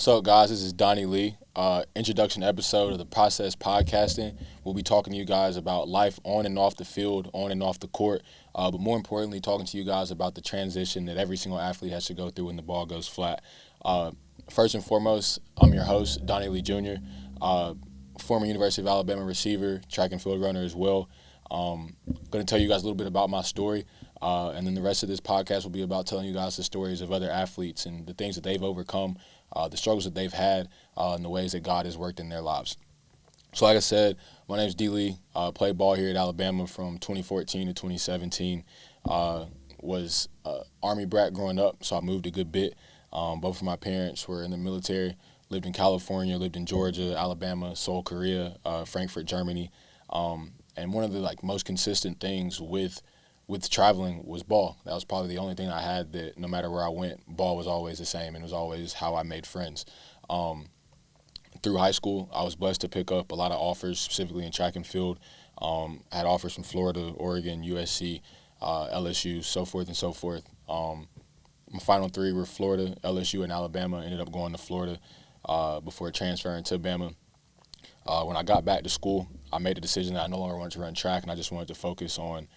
So, guys, this is Donnie Lee. Introduction episode of the Process Podcasting. We'll be talking to you guys about life on and off the field, on and off the court, but more importantly, talking to you guys about the transition that every single athlete has to go through when the ball goes flat. First and foremost, I'm your host, Donnie Lee Jr., former University of Alabama receiver, track and field runner as well. Going to tell you guys a little bit about my story, and then the rest of this podcast will be about telling you guys the stories of other athletes and the things that they've overcome, the struggles that they've had, and the ways that God has worked in their lives. So like I said, my name is D. Lee. Played ball here at Alabama from 2014 to 2017. Was Army brat growing up, so I moved a good bit. Both of my parents were in the military, lived in California, lived in Georgia, Alabama, Seoul, Korea, Frankfurt, Germany. And one of the most consistent things with traveling was ball. That was probably the only thing I had that no matter where I went, ball was always the same, and it was always how I made friends. Through high school, I was blessed to pick up a lot of offers, specifically in track and field. I had offers from Florida, Oregon, USC, LSU, so forth and so forth. My final three were Florida, LSU, and Alabama. Ended up going to Florida before transferring to Bama. When I got back to school, I made a decision that I no longer wanted to run track, and I just wanted to focus on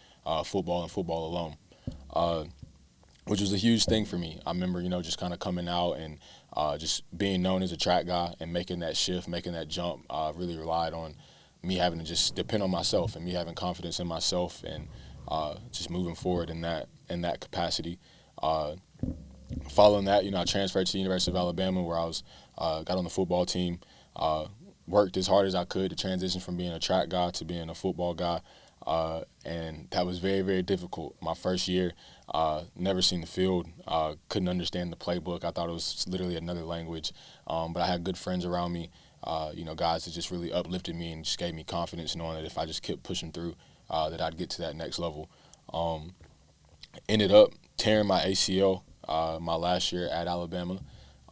football and football alone, which was a huge thing for me. I remember, just kind of coming out and just being known as a track guy and making that shift, making that jump. Really relied on me having to just depend on myself and me having confidence in myself and just moving forward in that capacity. Following that, I transferred to the University of Alabama, where I was got on the football team. Worked as hard as I could to transition from being a track guy to being a football guy, and that was very, very difficult. My first year, never seen the field, couldn't understand the playbook. I thought it was literally another language, but I had good friends around me, guys that just really uplifted me and just gave me confidence knowing that if I just kept pushing through, that I'd get to that next level. Ended up tearing my ACL my last year at Alabama,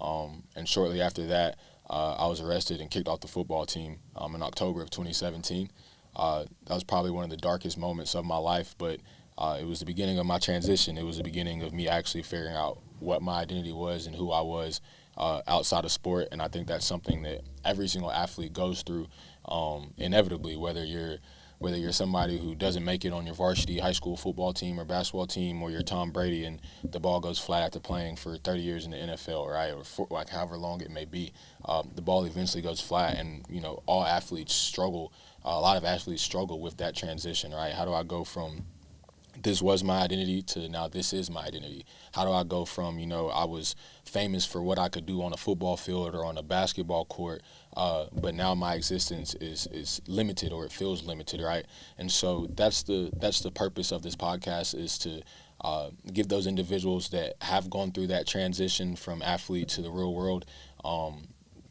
and shortly after that, I was arrested and kicked off the football team in October of 2017. That was probably one of the darkest moments of my life, but it was the beginning of my transition. It was the beginning of me actually figuring out what my identity was and who I was outside of sport, and I think that's something that every single athlete goes through inevitably, whether you're somebody who doesn't make it on your varsity high school football team or basketball team, or you're Tom Brady and the ball goes flat after playing for 30 years in the NFL, right, or for, however long it may be. The ball eventually goes flat, and all athletes struggle. A lot of athletes struggle with that transition, right? How do I go from this was my identity to now this is my identity? How do I go from, I was famous for what I could do on a football field or on a basketball court, but now my existence is limited, or it feels limited, right? And so that's the purpose of this podcast, is to give those individuals that have gone through that transition from athlete to the real world,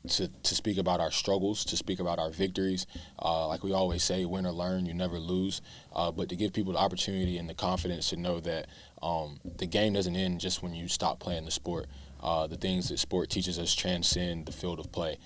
to speak about our struggles, to speak about our victories. Like we always say, win or learn, you never lose. But to give people the opportunity and the confidence to know that the game doesn't end just when you stop playing the sport. The things that sport teaches us transcend the field of play.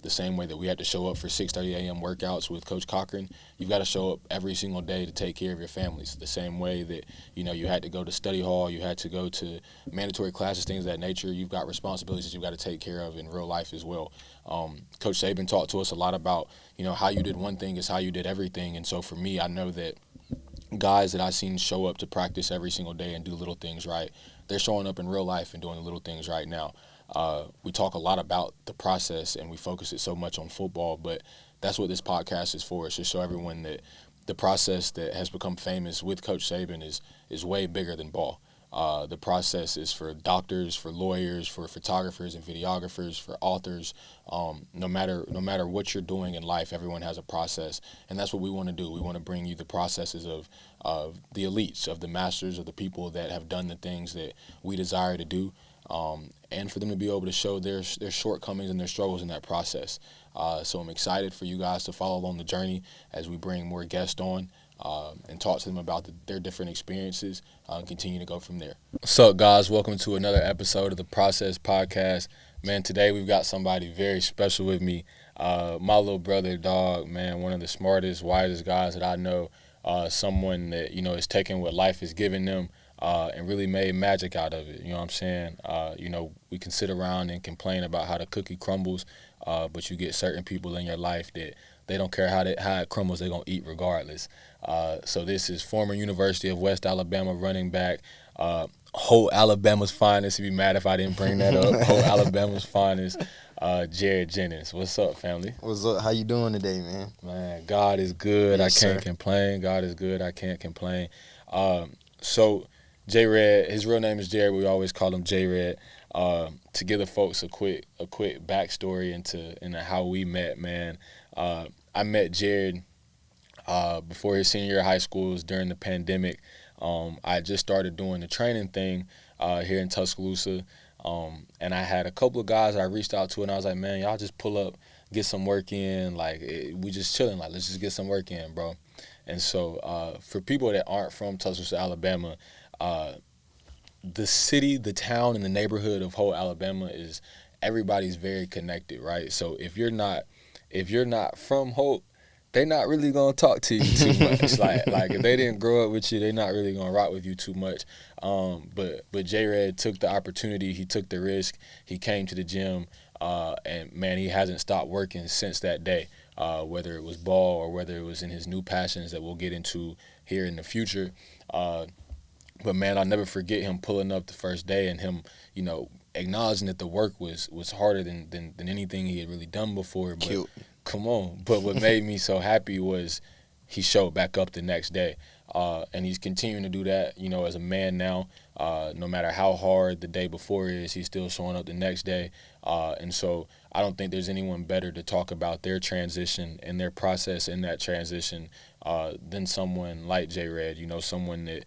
The same way that we had to show up for 6:30 a.m. workouts with Coach Cochran, you've got to show up every single day to take care of your families. The same way that, you had to go to study hall, you had to go to mandatory classes, things of that nature. You've got responsibilities that you've got to take care of in real life as well. Coach Saban talked to us a lot about, how you did one thing is how you did everything. And so for me, I know that guys that I've seen show up to practice every single day and do little things right, they're showing up in real life and doing the little things right now. We talk a lot about the process and we focus it so much on football, but that's what this podcast is for. It's to show everyone that the process that has become famous with Coach Saban is way bigger than ball. The process is for doctors, for lawyers, for photographers and videographers, for authors. No matter what you're doing in life, everyone has a process, and that's what we want to do. We want to bring you the processes of the elites, of the masters, of the people that have done the things that we desire to do, and for them to be able to show their shortcomings and their struggles in that process. So I'm excited for you guys to follow along the journey as we bring more guests on. And talk to them about their different experiences, and continue to go from there. What's up, guys? Welcome to another episode of the Process Podcast. Man, today we've got somebody very special with me. My little brother, dog, man, one of the smartest, wisest guys that I know. Someone that, is taking what life has given them and really made magic out of it. You know what I'm saying? We can sit around and complain about how the cookie crumbles, but you get certain people in your life that they don't care how it crumbles, they're going to eat regardless. So this is former University of West Alabama running back, whole Alabama's finest. You'd be mad if I didn't bring that up. Whole Alabama's finest, Jared Jennings. What's up, family? What's up? How you doing today, man? Man, God is good. Yes, I can't sir. complain. God is good. I can't complain. So J-Red, his real name is Jared. We always call him J-Red. To give the folks a quick backstory into how we met, man. I met Jared before his senior year of high school. It was during the pandemic. I just started doing the training thing here in Tuscaloosa, and I had a couple of guys I reached out to, and I was like, man, y'all just pull up, get some work in. We just chilling. Like, let's just get some work in, bro. And so for people that aren't from Tuscaloosa, Alabama, the city, the town, and the neighborhood of whole Alabama is everybody's very connected, right? So if you're not from Hope, they not really gonna talk to you too much. like if they didn't grow up with you, they not really gonna rock with you too much. But J-Red took the opportunity, he took the risk, he came to the gym, and man, he hasn't stopped working since that day. Whether it was ball or whether it was in his new passions that we'll get into here in the future. But man, I'll never forget him pulling up the first day and him, acknowledging that the work was harder than anything he had really done before. But Cute. come on. But what made me so happy was he showed back up the next day. And he's continuing to do that, as a man now. No matter how hard the day before is, he's still showing up the next day. And so I don't think there's anyone better to talk about their transition and their process in that transition than someone like J-Red, someone that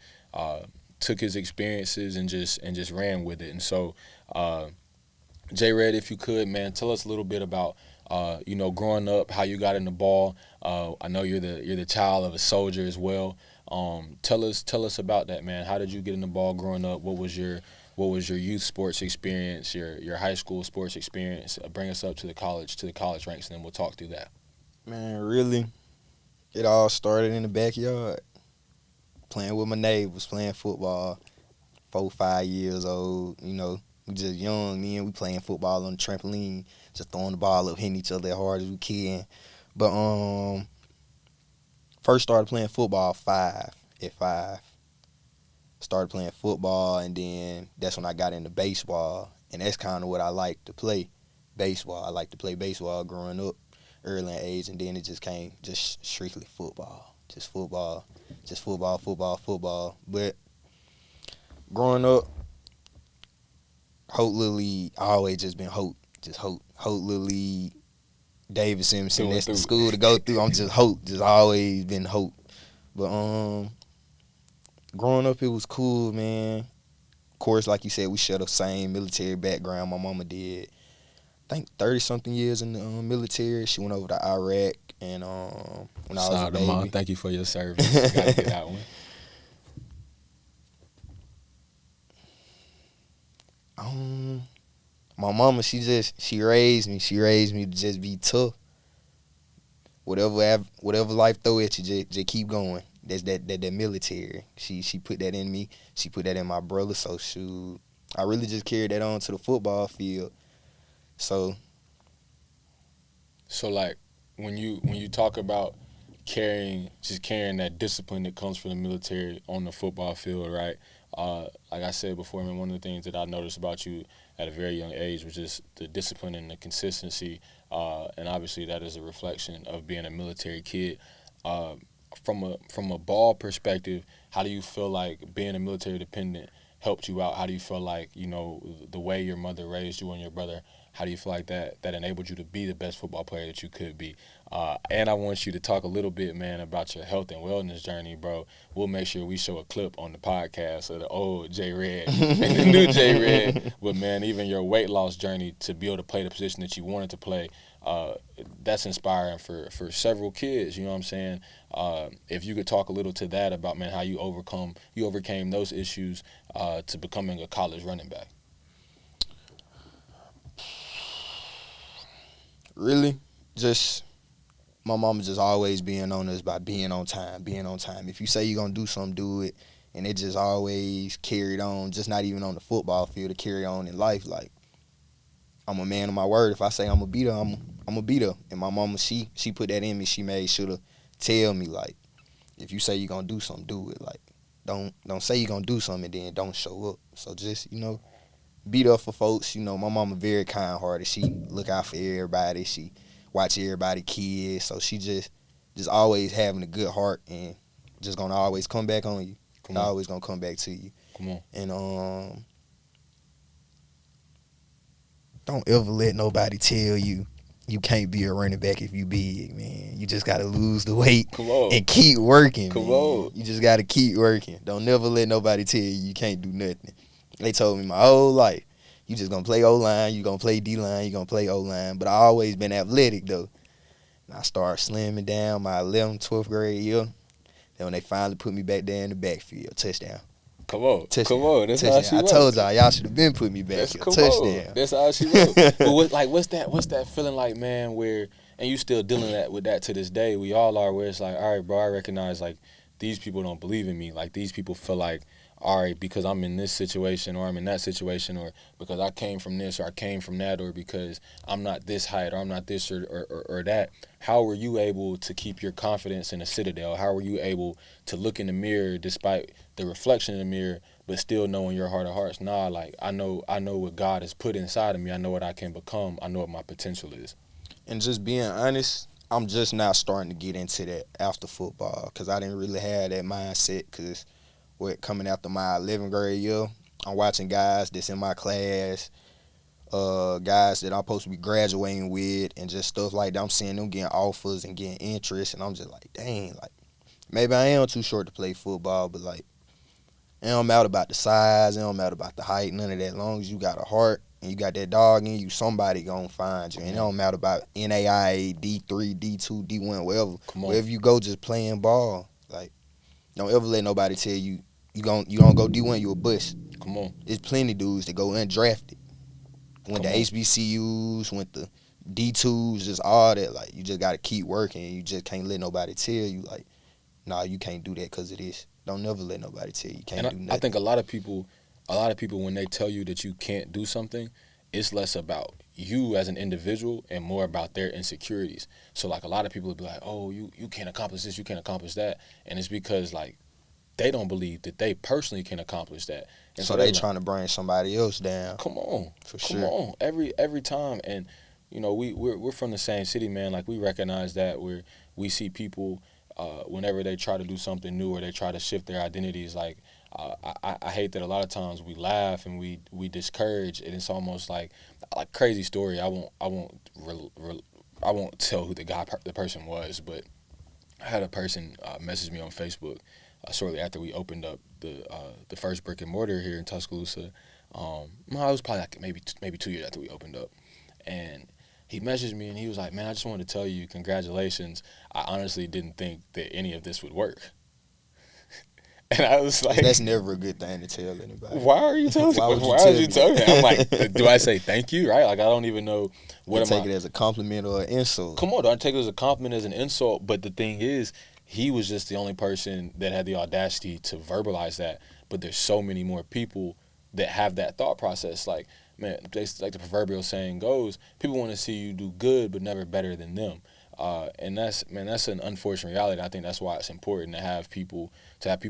took his experiences and just ran with it. And so, J-Red, if you could, man, tell us a little bit about growing up, how you got in the ball. I know you're the child of a soldier as well. Tell us about that, man. How did you get in the ball growing up? What was your youth sports experience, your high school sports experience? Bring us up to the college ranks, and then we'll talk through that. Man, really, it all started in the backyard. Playing with my neighbors, playing football, 4, 5 years old, we just young, we playing football on the trampoline, just throwing the ball up, hitting each other as hard as we can. But first started playing football at 5. Started playing football, and then that's when I got into baseball, and that's kind of what I like to play, baseball. I like to play baseball growing up, early in age, and then it just came just strictly football, just football. But growing up, Hope Little League, I always just been Hope. Just Hope. Hope Little League, David Simpson, that's the school to go through. I'm just Hope. Just always been Hope. But growing up, it was cool, man. Of course, like you said, we share the same military background. My mama did, I think, 30-something years in the military. She went over to Iraq, and when I was a baby. Mom, thank you for your service. Gotta get that one. My mama, she raised me. She raised me to just be tough. Whatever life throw at you, just keep going. That's that military. She put that in me. She put that in my brother. So shoot, I really just carried that on to the football field. So like when you talk about carrying that discipline that comes from the military on the football field, right? Like I said before, man, one of the things that I noticed about you at a very young age was just the discipline and the consistency, and obviously that is a reflection of being a military kid. From a ball perspective, how do you feel like being a military dependent helped you out? How do you feel like, the way your mother raised you and your brother, how do you feel like that enabled you to be the best football player that you could be? And I want you to talk a little bit, man, about your health and wellness journey, bro. We'll make sure we show a clip on the podcast of the old J-Red and the new J-Red. But, man, even your weight loss journey to be able to play the position that you wanted to play, that's inspiring for several kids, you know what I'm saying? If you could talk a little to that about, man, how you overcame those issues to becoming a college running back. really, just my mama just always being on us by being on time. If you say you're going to do something, do it. and it just always carried on. Just not even on the football field, to carry on in life. Like, I'm a man of my word. If I say I'm a beater, I'm a beater. And my mama, she put that in me. She made sure to tell me, like, if you say you're gonna do something, do it. Like, don't say you're gonna do something and then don't show up. So just, beat up for folks. My mama very kind hearted. She look out for everybody. She watch everybody kids. So she just always having a good heart and just gonna always come back on you. Always gonna come back to you. Come on. And don't ever let nobody tell you can't be a running back if you big, man. You just gotta lose the weight and keep working, man. You just gotta keep working. Don't never let nobody tell you can't do nothing. They told me my whole life, you just gonna play O-line, you gonna play D-line, you gonna play O-line. But I always been athletic, though. And I started slimming down my 11th, 12th grade year. Then when they finally put me back there in the backfield, touchdown. Come on. Touchdown. Come on. That's how she I was. told y'all should have been putting me back here. Touchdown. That's how she was. But what's that feeling like, man, where, and you still dealing with that to this day, we all are, where it's like, all right, bro, I recognize, like, these people don't believe in me. Like, these people feel like, all right, because I'm in this situation or I'm in that situation, or because I came from this or I came from that, or because I'm not this height or I'm not this or that. How were you able to keep your confidence in a citadel? How were you able to look in the mirror despite the reflection in the mirror, but still know in your heart of hearts, nah, like, I know what God has put inside of me. I know what I can become. I know what my potential is. And just being honest, I'm just now starting to get into that after football, because I didn't really have that mindset, because coming after my 11th grade year, I'm watching guys that's in my class, guys that I'm supposed to be graduating with, and just stuff like that. I'm seeing them getting offers and getting interest, and I'm just like, dang, like, maybe I am too short to play football, but, like, it don't matter about the size, it don't matter about the height, none of that. As long as you got a heart and you got that dog in you, somebody gonna find you. And it don't matter about NAIA, D3, D2, D1, wherever you go, just playing ball. Like, don't ever let nobody tell you you don't go D1, you a bust. Come on. There's plenty dudes that go undrafted. Went to HBCUs, went to D2s, just all that. Like, you just got to keep working. You just can't let nobody tell you, like, nah, you can't do that because of this. Don't never let nobody tell you can't do nothing. I think a lot of people, when they tell you that you can't do something, it's less about you as an individual and more about their insecurities. So, like, a lot of people would be like, oh, you can't accomplish this, you can't accomplish that. And it's because, like, they don't believe that they personally can accomplish that. And so they trying to bring somebody else down. Come on. For sure. Come on. Every time. And, we're from the same city, man. Like, we recognize that, where we see people, whenever they try to do something new or they try to shift their identities, like, I hate that a lot of times we laugh and we discourage, and it's almost like crazy story. I won't tell who the person was, but I had a person message me on Facebook shortly after we opened up the first brick and mortar here in Tuscaloosa. It was probably like maybe 2 years after we opened up, and he messaged me and he was like, man, I just wanted to tell you congratulations. I honestly didn't think that any of this would work. And I was like, that's never a good thing to tell anybody. Why are you telling me? Why would you tell me? I'm like, do I say thank you, right? Like, I don't even know what you take it as a compliment or an insult. Come on, don't take it as a compliment, as an insult. But the thing is, he was just the only person that had the audacity to verbalize that. But there's so many more people that have that thought process. Like, man, like the proverbial saying goes, people want to see you do good, but never better than them. And that's an unfortunate reality. I think that's why it's important to have people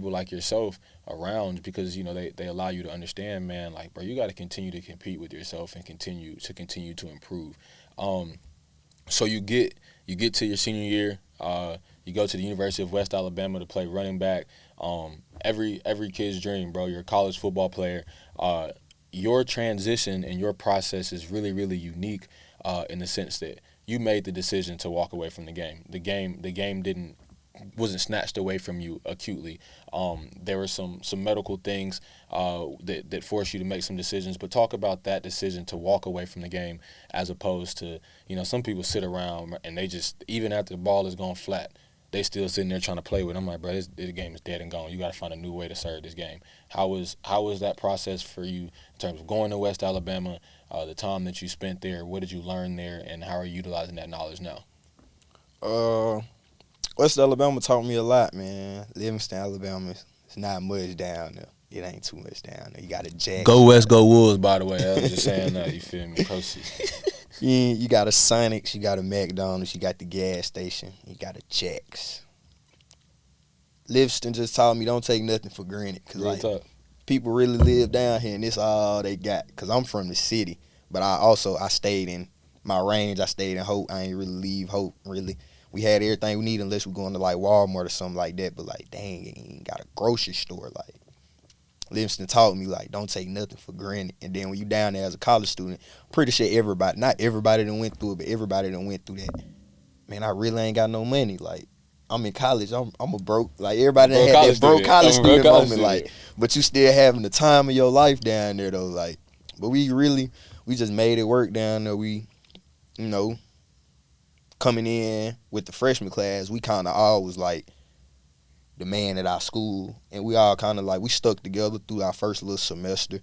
like yourself around, because they allow you to understand, man, like, bro, you got to continue to compete with yourself and continue to improve. So you get to your senior year, you go to the University of West Alabama to play running back. Every kid's dream, bro. You're a college football player. Your transition and your process is really, really unique in the sense that you made the decision to walk away from the game. The game wasn't snatched away from you acutely. There were some medical things that forced you to make some decisions. But talk about that decision to walk away from the game, as opposed to, some people sit around and they just, even after the ball is gone flat, they still sitting there trying to play with it. I'm like, bro, the game is dead and gone. You got to find a new way to serve this game. How was that process for you in terms of going to West Alabama, the time that you spent there? What did you learn there, and how are you utilizing that knowledge now? West Alabama taught me a lot, man. Livingston, Alabama is It's not much down there. It ain't too much down there. You got a Jack's. Go West, go Wolves, by the way. I was just saying that. You feel me? Proceed. You got a Sonics, you got a McDonald's, you got the gas station, you got a Jack's. Livingston just taught me don't take nothing for granted. Because, Real like, talk. people really live down here, and this all they got. Because I'm from the city. But I stayed in my range. I stayed in Hope. I ain't really leave Hope, really. We had everything we need unless we going to, like, Walmart or something like that. But, like, dang, it ain't got a grocery store. Like, Livingston taught me, like, don't take nothing for granted. And then when you down there as a college student, pretty sure everybody, not everybody that went through it, but everybody that went through that, man, I really ain't got no money. Like, I'm in college. I'm a broke. Like, everybody that had that broke college student moment. Like, but you still having the time of your life down there, though. Like, but we just made it work down there. We, you know, coming in with the freshman class, we kind of all was, like, the man at our school. And we all kind of, like, we stuck together through our first little semester.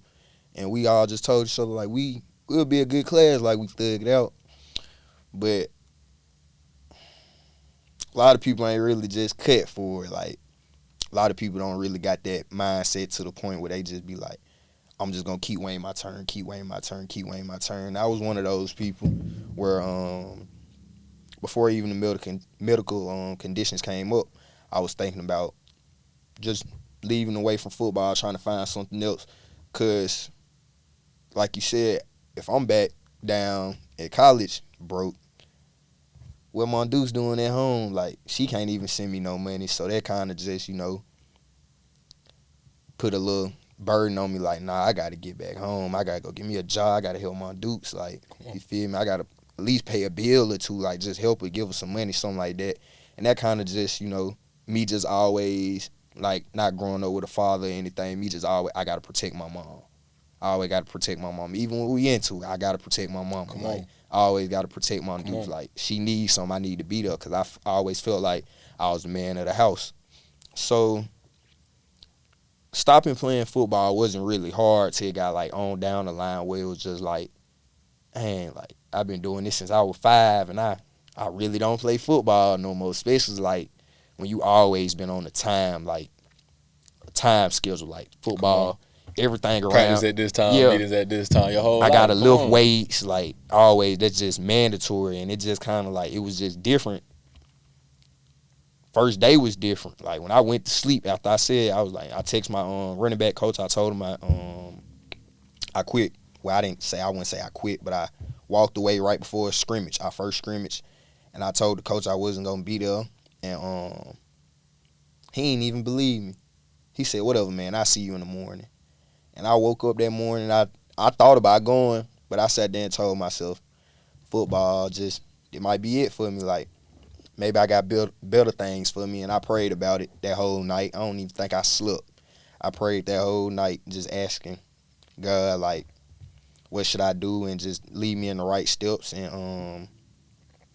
And we all just told each other, like, we'll be a good class. Like, we thugged it out. But a lot of people ain't really just cut for it. Like, a lot of people don't really got that mindset to the point where they just be like, I'm just going to keep waiting my turn, keep waiting my turn, keep waiting my turn. I was one of those people where before even the medical conditions came up, I was thinking about just leaving away from football, trying to find something else. Because, like you said, if I'm back down at college broke, what my Deuce doing at home, like, she can't even send me no money. So that kind of just, you know, put a little burden on me. Like, nah, I got to get back home. I got to go get me a job. I got to help my Dukes. Like, you feel me? I got to at least pay a bill or two, like, just help her, give her some money, something like that. And that kind of just, you know, me just always, like, not growing up with a father or anything, me just always, I got to protect my mom. I always got to protect my mom. Even when we into it, I got to protect my mom. Like, I always got to protect my dudes. Like, she needs something, I need to be there, because I always felt like I was the man of the house. So, stopping playing football wasn't really hard till it got, like, on down the line where it was just like, man, like, I've been doing this since I was 5, and I really don't play football no more, especially, like, when you always been on the time, like, a time schedule, like, football, everything around. Practice at this time, meetings at this time, your whole life. I got to lift weights, like, always. That's just mandatory, and it just kind of, like, it was just different. First day was different. Like, when I went to sleep after I said, I was like, I text my running back coach. I told him I quit. Well, I wouldn't say I quit, but I walked away right before a scrimmage, our first scrimmage, and I told the coach I wasn't going to be there, and he didn't even believe me. He said, whatever, man, I'll see you in the morning. And I woke up that morning, I thought about going, but I sat there and told myself, football, just, it might be it for me. Like, maybe I got better things for me, and I prayed about it that whole night. I don't even think I slept. I prayed that whole night, just asking God, like, what should I do, and just lead me in the right steps. And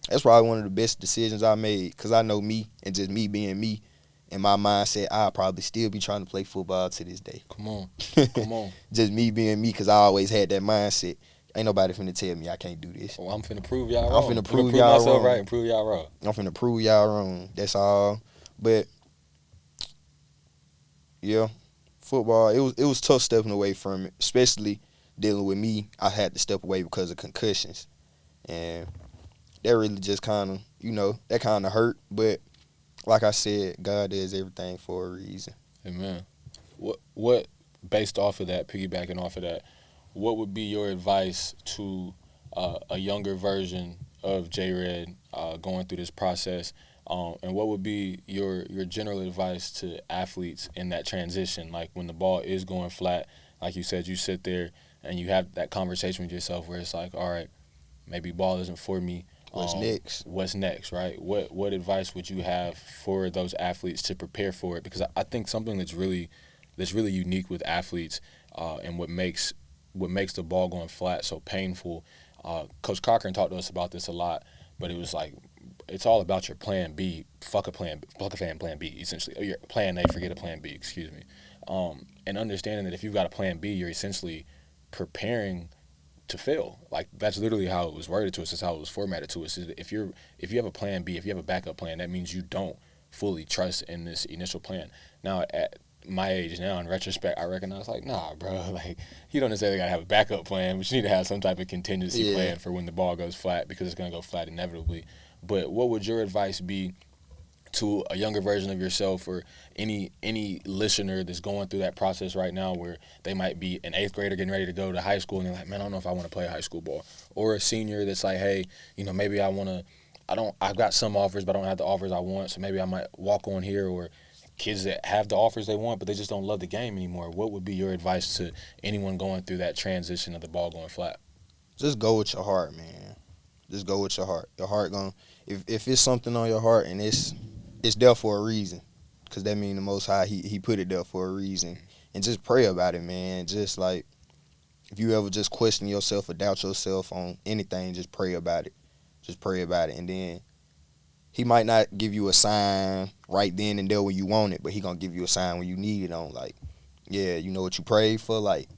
that's probably one of the best decisions I made, because I know me, and just me being me, in my mindset, I'll probably still be trying to play football to this day. Come on. Just me being me, because I always had that mindset. Ain't nobody finna tell me I can't do this. Well, I'm finna prove y'all wrong. I'm finna prove y'all myself wrong. Right and prove y'all wrong. I'm finna prove y'all wrong. That's all. But yeah, football, it was tough stepping away from it, especially dealing with me. I had to step away because of concussions, and that really just kind of, you know, that kind of hurt. But like I said, God does everything for a reason. Amen. What based off of that, piggybacking off of that, what would be your advice to a younger version of J-Red going through this process? And what would be your general advice to athletes in that transition? Like, when the ball is going flat, like you said, you sit there and you have that conversation with yourself where it's like, all right, maybe ball isn't for me. What's next? What's next, right? What advice would you have for those athletes to prepare for it? Because I think something that's really unique with athletes and what makes the ball going flat so painful. Coach Cochran talked to us about this a lot, but it was like, it's all about your plan B. Fuck a plan B, essentially. Or your plan A, forget a plan B, excuse me. And understanding that if you've got a plan B, you're essentially preparing to fail. Like, that's literally how it was worded to us. That's how it was formatted to us. Is if you have a plan B, if you have a backup plan, that means you don't fully trust in this initial plan. Now, my age now, in retrospect, I recognize like, nah, bro, like you don't necessarily gotta have a backup plan, but you need to have some type of contingency plan for when the ball goes flat because it's gonna go flat inevitably. But what would your advice be to a younger version of yourself, or any listener that's going through that process right now, where they might be an eighth grader getting ready to go to high school and they're like, man, I don't know if I want to play high school ball, or a senior that's like, hey, maybe I've got some offers, but I don't have the offers I want, so maybe I might walk on here, or kids that have the offers they want, but they just don't love the game anymore. What would be your advice to anyone going through that transition of the ball going flat? Just go with your heart, man. Just go with your heart. Your heart if it's something on your heart and it's there for a reason, because that means the Most High, he put it there for a reason. And just pray about it, man. Just like, if you ever just question yourself or doubt yourself on anything, just pray about it. Just pray about it. And then he might not give you a sign right then and there when you want it, but he gonna give you a sign when you need it on, like, yeah, you know what you prayed for? Like,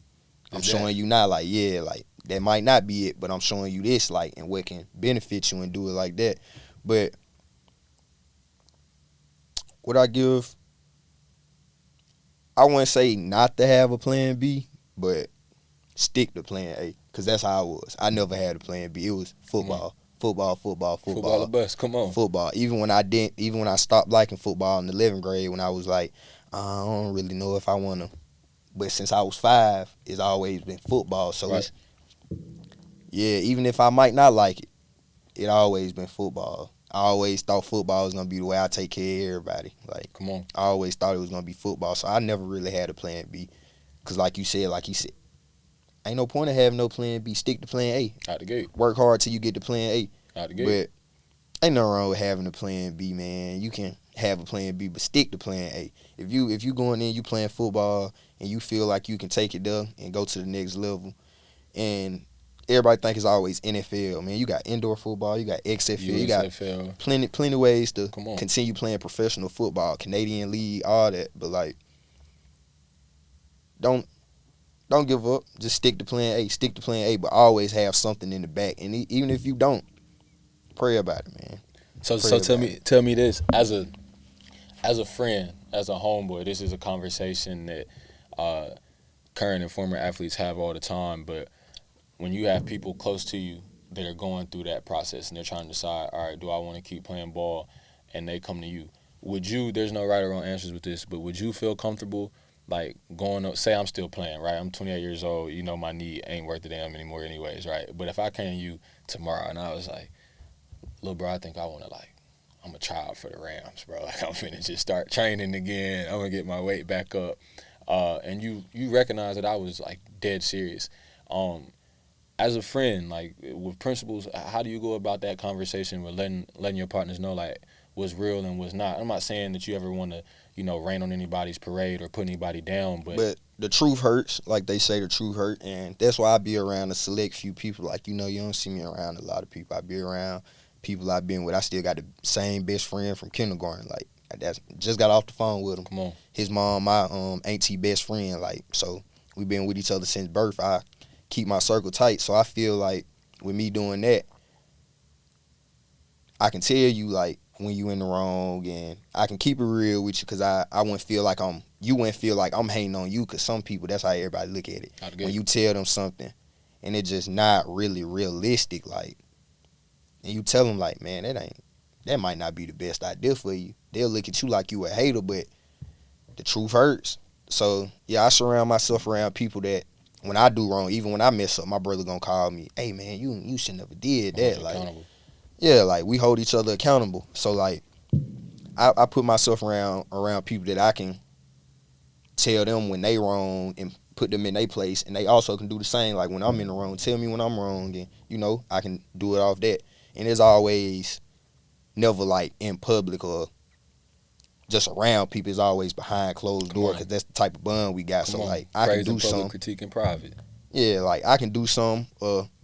I'm showing you now, like, yeah, like, that might not be it, but I'm showing you this, like, and what can benefit you and do it like that. But what I wouldn't say not to have a plan B, but stick to plan A, because that's how I was. I never had a plan B. It was football. Football. Football the best. Come on. Football. Even when I stopped liking football in the 11th grade, when I was like, I don't really know if I want to. But since I was 5, it's always been football. So right. Even if I might not like it always been football. I always thought football was going to be the way I take care of everybody. Like, come on. I always thought it was going to be football. So I never really had a plan B. Because like he said, ain't no point in having no plan B. Stick to plan A. Out the gate. Work hard till you get to plan A. Out the gate. But ain't nothing wrong with having a plan B, man. You can have a plan B, but stick to plan A. If you going in, you playing football, and you feel like you can take it there and go to the next level, and everybody think it's always NFL, man. You got indoor football, you got XFL, you got plenty ways to continue playing professional football, Canadian League, all that. But like, don't give up. Just stick to plan A. Stick to plan A, but always have something in the back. And even if you don't, pray about it, man. So tell me this, as a friend, as a homeboy, this is a conversation that current and former athletes have all the time. But when you have people close to you that are going through that process and they're trying to decide, all right, do I want to keep playing ball, and they come to you, there's no right or wrong answers with this, but would you feel comfortable like going up, say I'm still playing, right? I'm 28 years old, my knee ain't worth a damn anymore anyways, right? But if I came to you tomorrow and I was like, little bro, I think I want to, like, I'm a child for the Rams, bro. Like, I'm finna just start training again. I'm going to get my weight back up. And you recognize that I was, like, dead serious. As a friend, like, with principles, how do you go about that conversation with letting your partners know, like, what's real and what's not? I'm not saying that you ever want to, rain on anybody's parade or put anybody down, but the truth hurts. Like they say, the truth hurt, and that's why I be around a select few people. Like, you don't see me around a lot of people. I be around people I've been with. I still got the same best friend from kindergarten. Like, just got off the phone with him. Come on. His mom, my auntie best friend. Like, so we been with each other since birth. I keep my circle tight. So I feel like with me doing that, I can tell you, like, when you in the wrong, and I can keep it real with you, because I wouldn't feel like you wouldn't feel like I'm hating on you, because some people, that's how everybody look at it. When you tell them something and it's just not really realistic, like, and you tell them, like, man, that might not be the best idea for you, they'll look at you like you a hater, but the truth hurts. So, yeah, I surround myself around people that when I do wrong, even when I mess up, my brother gonna call me, hey, man, you should never did that. Like, yeah, like, we hold each other accountable. So, like, I put myself around people that I can tell them when they wrong and put them in their place, and they also can do the same. Like, when I'm in the wrong, tell me when I'm wrong, and, I can do it off that. And it's always never, like, in public or just around people. It's always behind closed door, because that's the type of bond we got. So, like, I can do something. Critique in private. Yeah, like, I can do something,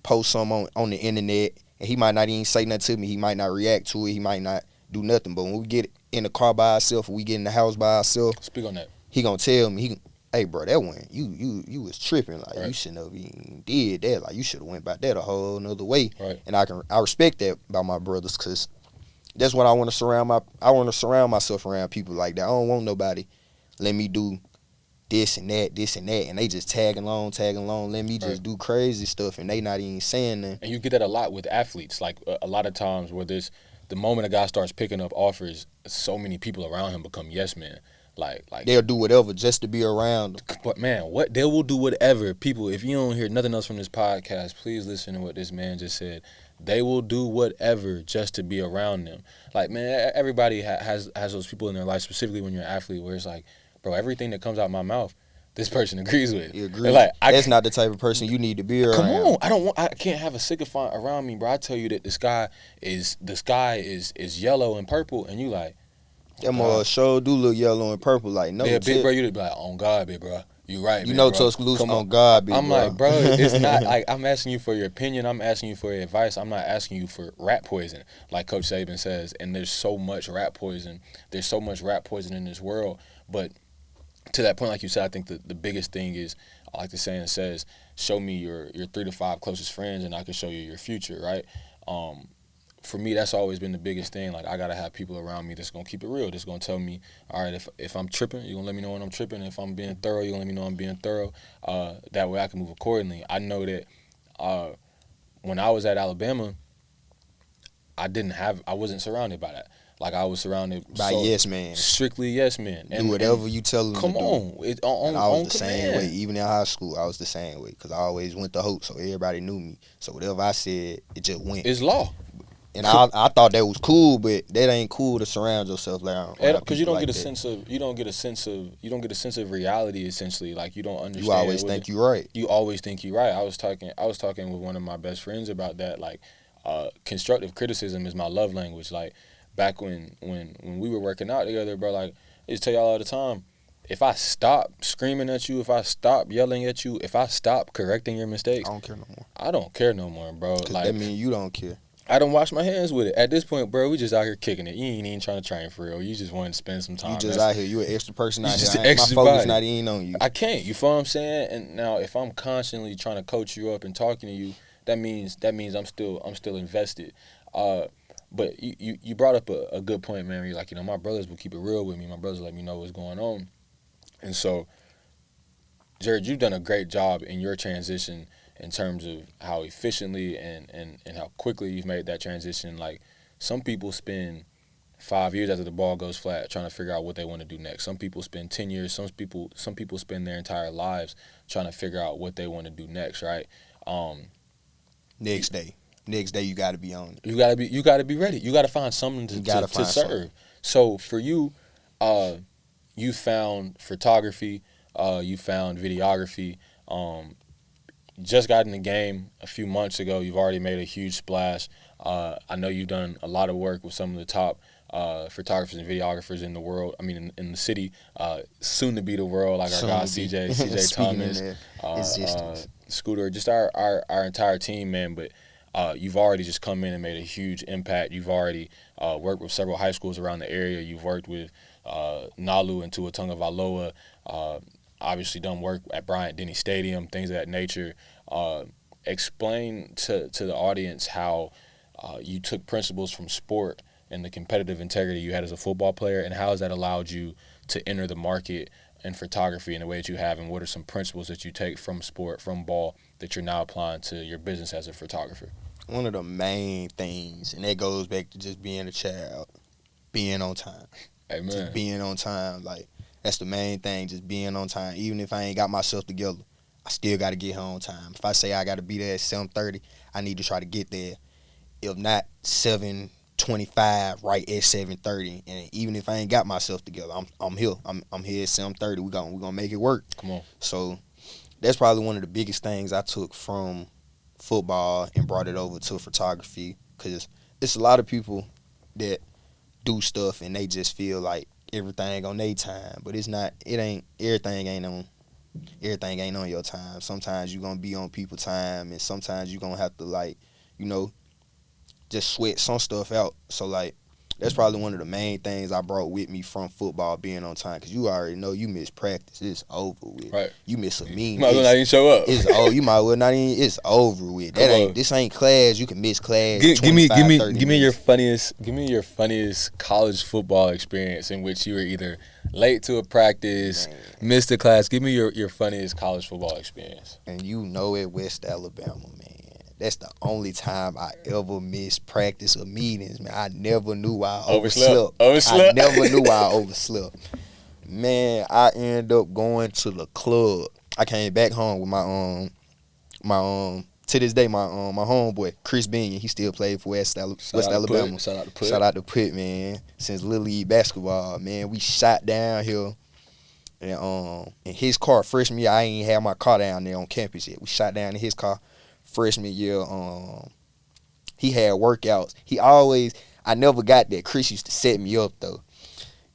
post something on the internet, and he might not even say nothing to me. He might not react to it. He might not do nothing. But when we get in the car by ourselves, or we get in the house by ourselves, speak on that. He gonna tell me, hey, bro, that one, you was tripping. Like, right. You shouldn't have even did that. Like, you should have went about that a whole nother way. Right. And I respect that about my brothers, because that's what I want to surround myself around, people like that. I don't want nobody let me do this and that, and they just tagging along, let me just Right. do crazy stuff, and they not even saying nothing. And you get that a lot with athletes. Like a lot of times where there's the moment a guy starts picking up offers, so many people around him become yes men. Like They'll do whatever just to be around them. but man, what they will do whatever. People, if you don't hear nothing else from this podcast, please listen to what this man just said. They will do whatever just to be around them. Like man, everybody has those people in their life, specifically when you're an athlete, where it's like, bro, everything that comes out my mouth, this person agrees with. You agree? And like That's not the type of person you need to be around. come on, I can't have a sycophant around me, bro. I tell you that the sky is yellow and purple, and you like, Them God. show do look yellow and purple. Like no, Yeah, big bro, you'd be like, on God, big bro. You right, you big know bro. Tuscaloosa Come on God, big I'm bro. like, bro, it's not like I'm asking you for your opinion. I'm asking you for your advice. I'm not asking you for rat poison, like Coach Saban says. And there's so much rat poison. There's so much rat poison in this world. But to that point, like you said, I think the biggest thing is, like the saying says, show me your 3 to 5 closest friends, and I can show you your future, right? For me, that's always been the biggest thing. Like, I got to have people around me that's going to keep it real. That's going to tell me, all right, if I'm tripping, you're going to let me know when I'm tripping. If I'm being thorough, you're going to let me know I'm being thorough. That way I can move accordingly. I know that when I was at Alabama, I wasn't surrounded by that. Like, I was surrounded By yes man. strictly yes men. Do whatever you tell them to do. Come on. It, on, And I was on the command. same way. Even in high school, I was the same way. Because I always went to Hope, so everybody knew me. So whatever I said, it just went. It's law. And I thought that was cool, but that ain't cool to surround yourself around. Because you don't like get a that. sense of reality. Essentially, like you don't understand. You always think you're right. You always think you're right. I was talking with one of my best friends about that. Like, constructive criticism is my love language. Like, back when we were working out together, bro. Like, I just tell y'all all the time. If I stop screaming at you, if I stop yelling at you, if I stop correcting your mistakes, I don't care no more. I don't care no more, bro. 'Cause Like, that means you don't care. I don't wash my hands with it. At this point, bro, we just out here kicking it. You ain't even trying to train for real. You just wanted to spend some time. You just out here. You an extra person You out just here. an extra My focus body. not even on you. I can't. You feel what I'm saying? And now, if I'm constantly trying to coach you up and talking to you, that means I'm still invested. But you brought up a good point, man. You're like, my brothers will keep it real with me. My brothers let me know what's going on. And so, Jared, you've done a great job in your transition in terms of how efficiently and how quickly you've made that transition. Like, some people spend 5 years after the ball goes flat trying to figure out what they want to do next. Some people spend 10 years. Some people spend their entire lives trying to figure out what they want to do next, right? Next day, you got to be on it. You gotta be ready. You gotta find something to serve. something. So for you, you found photography, you found videography. Just got in the game a few months ago. You've already made a huge splash. I know you've done a lot of work with some of the top photographers and videographers in the world. I mean, in the city, soon to be the world, like our guy CJ Speaking in Thomas, their existence. Scooter, just our entire team, man. But you've already just come in and made a huge impact. You've already worked with several high schools around the area. You've worked with Nalu and Tuatunga Valoa. Obviously done work at Bryant-Denny Stadium, things of that nature. Explain to the audience how you took principles from sport and the competitive integrity you had as a football player, and how has that allowed you to enter the market in photography in the way that you have, and what are some principles that you take from sport, from ball, that you're now applying to your business as a photographer? One of the main things, and that goes back to just being a child, being on time. Amen. Just being on time. Like, that's the main thing, just being on time. Even if I ain't got myself together, I still got to get home on time. If I say I got to be there at 7:30, I need to try to get there. If not 7:25, right at 7:30. And even if I ain't got myself together, I'm here. I'm here at 7:30. We're gonna make it work. Come on. So that's probably one of the biggest things I took from football and brought it over to photography, because it's a lot of people that do stuff and they just feel like everything on their time, but it's not. Everything ain't on your time. Sometimes you're gonna be on people's time, and sometimes you're gonna have to, like, just sweat some stuff out. So, like, That's probably one of the main things I brought with me from football, being on time. Because you already know, you miss practice, it's over with. Right. You miss a meeting, Might as well not even show up. you might well not even. It's over with. This ain't class. You can miss class. Give me 30 your minutes. funniest college football experience in which you were either late to a practice, Man. missed a class. Give me your funniest college football experience. And you know it, West Alabama, man. That's the only time I ever missed practice or meetings, man. I never knew I overslept. I never knew I overslept. Man, I ended up going to the club. I came back home with my to this day, my homeboy, Chris Binion. He still played for West Alabama. Shout out to Put. Shout out to Put, man. Since Little League basketball, man. We shot down here. And in his car, freshman year, I ain't had my car down there on campus yet. We shot down in his car freshman year. He had workouts. I never got that. Chris used to set me up, though.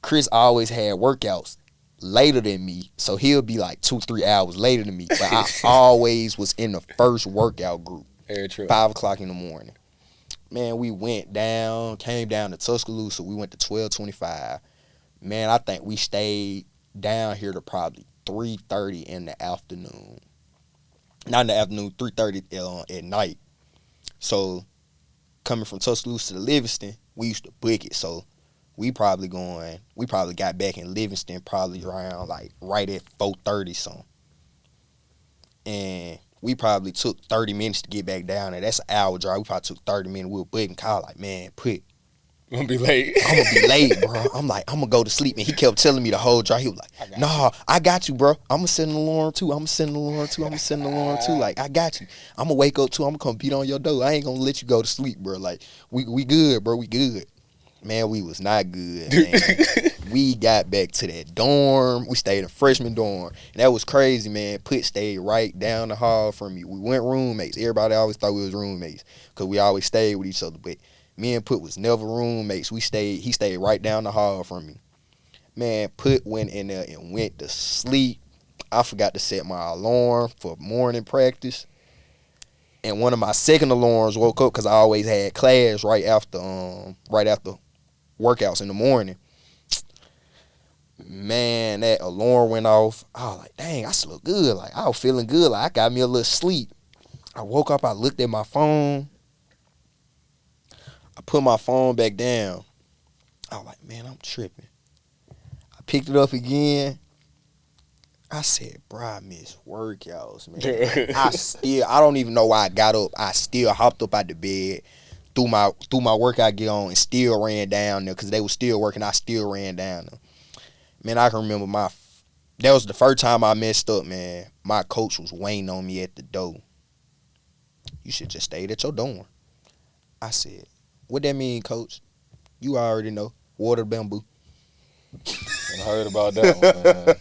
Chris always had workouts later than me, so he'll be like 2-3 hours later than me. But I always was in the first workout group. Very true. 5:00 in the morning. Man, we came down to Tuscaloosa. We went to 1225. Man, I think we stayed down here to probably 3:30 in the afternoon. Not in the afternoon, 3:30 at night. So coming from Tuscaloosa to Livingston, we used to book it. So we probably got back in Livingston probably around like right at 4:30 something. And we probably took 30 minutes to get back down there. That's an hour drive. We probably took 30 minutes. We were booking Kyle like, man, I'm gonna be late. I'm gonna be late, bro. I'm like, I'm gonna go to sleep. And he kept telling me the whole drive. He was like, nah, I got you, bro. I'm gonna send an alarm too. Like, I got you. I'm gonna wake up too. I'm gonna come beat on your door. I ain't gonna let you go to sleep, bro. Like, we good, bro. We good. Man, we was not good, man. We got back to that dorm. We stayed in freshman dorm. And that was crazy, man. Put stayed right down the hall from me. We went roommates. Everybody always thought we was roommates because we always stayed with each other. But me and Put was never roommates. He stayed right down the hall from me. Man, Put went in there and went to sleep. I forgot to set my alarm for morning practice. And one of my second alarms woke up because I always had class right after workouts in the morning. Man, that alarm went off. I was like, dang, I slept good. Like, I was feeling good. Like, I got me a little sleep. I woke up, I looked at my phone. I put my phone back down. I was like, man, I'm tripping. I picked it up again. I said, bro, I miss workouts, man. I don't even know why I got up. I still hopped up out the bed, threw my workout gear on, and still ran down there because they were still working. I still ran down there. Man, I can remember that was the first time I messed up, man. My coach was waiting on me at the door. You should just stayed at your dorm. I said, what that mean, coach? You already know. Water bamboo. I heard about that one, man.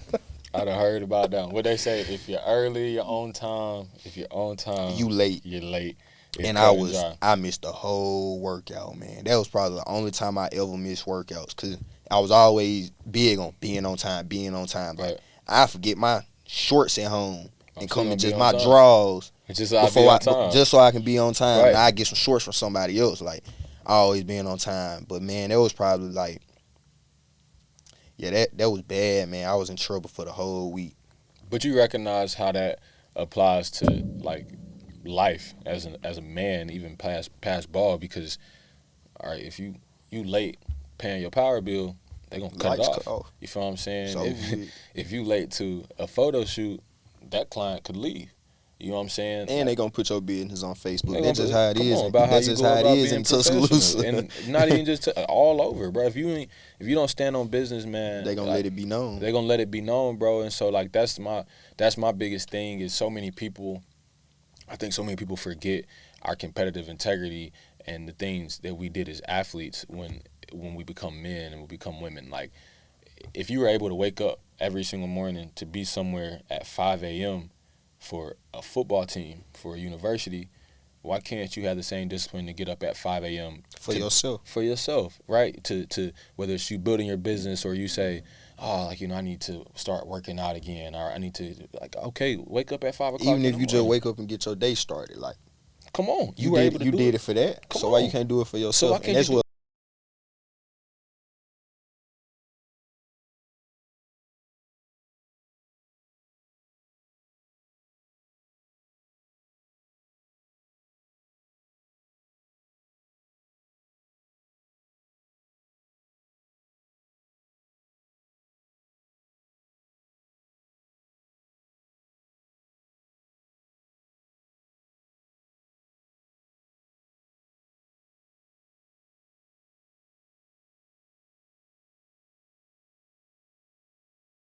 I done heard about that one. What they say, if you're early, you're on time. If you're on time, you late. You're late. And I missed the whole workout, man. That was probably the only time I ever missed workouts because I was always big on being on time. Like, I forget my shorts at home and come in just my drawers just so I can be on time. Right. And I get some shorts from somebody else. Like, I always being on time. But, man, that was probably like, yeah, that was bad, man. I was in trouble for the whole week. But you recognize how that applies to, like, life as a man, even past ball, because, all right, if you late paying your power bill, they gonna cut it off. You feel what I'm saying? So if you late to a photo shoot, that client could leave. You know what I'm saying? And they gonna put your business on Facebook. That's just how it is. That's just how it is in Tuscaloosa. And not even just all over, bro. If you don't stand on business, man, they gonna let it be known. They gonna let it be known, bro. And so, like, that's my biggest thing is I think so many people forget our competitive integrity and the things that we did as athletes when we become men and we become women. Like, if you were able to wake up every single morning to be somewhere at 5 a.m. for a football team, for a university, why can't you have the same discipline to get up at 5 a.m. For yourself, right? To whether it's you building your business or you say, oh, like, I need to start working out again, or I need to, like, okay, wake up at 5 o'clock. Even if you just wake up and get your day started, like, come on, you did it for that. So why you can't do it for yourself? And that's what